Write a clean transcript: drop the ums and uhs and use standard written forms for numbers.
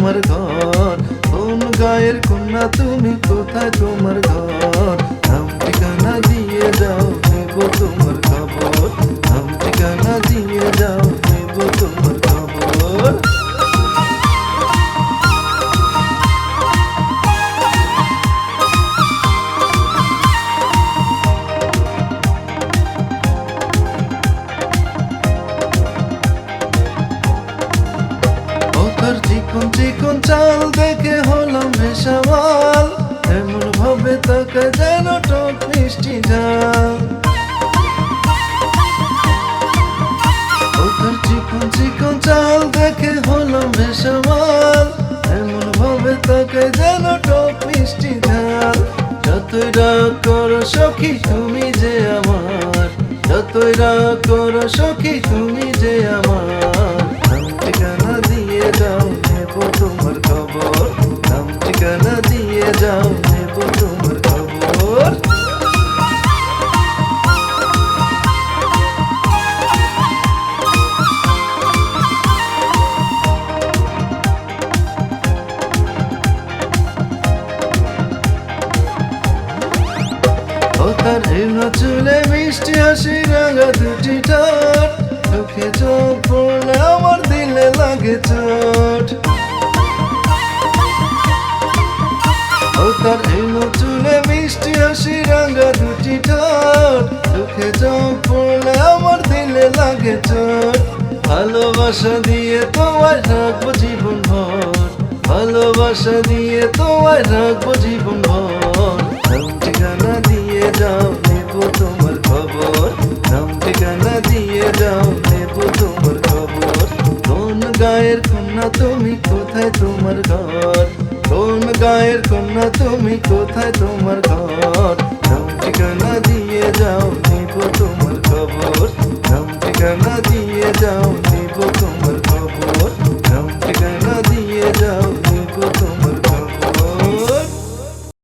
তোমার ঘর? কোন গায়ের কন্যা তুমি, কোথায় তোমার ঘর? নাম ঠিকানা দিয়ে যাও, নেব তোমার খবর। নাম ঠিকানা দিয়ে যাও, নেব তোমার খবর। চিকন চিকন চাল দেখে হলাম বেসামাল, এমন ভাবে তাকায় যেন টক মিষ্টি ঝাল। ওদের চিকন চিকন চাল দেখে হলাম বেসামাল, এমন ভাবে তাকায় যেন টক মিষ্টি ঝাল। যতই রাগ করো সখী তুমি যে আমার, যতই রাগ করো সখী তুমি যে আমার। নাম ঠিকানা দিয়ে যাও, নেব তোমার খবর। নাম ঠিকানা দিয়ে যাও, নেব তোমার খবর। ও তার হেনা চুলে মিষ্টি হাসি, রাঙা দুটি ঠোঁট, চোখে চোখ পড়লে আমার দিলে লাগে চোট। ও তার হেনা চুলে মিষ্টি হাসি, রাঙা দুটি ঠোঁট, চোখে চোখ পড়লে আমার দিলে লাগে চোট। ভালোবাসা দিয়ে তোমায় রাখবো জীবন ভর, ভালোবাসা দিয়ে তোমায় রাখবো জীবন ভর। নাম ঠিকানা দিয়ে যাও, নেব তোমার খবর। নাম ঠিকানা দিয়ে যাও, নেব তোমার খবর। কোন গায়ের কন্যা তুমি, কোথায় তোমার ঘর? কোন গায়ের কন্যা তুমি, কোথায় তোমার ঘর? নাম ঠিকানা দিয়ে যাও, নেব তোমার খবর। নাম ঠিকানা দিয়ে যাও, নেব তোমার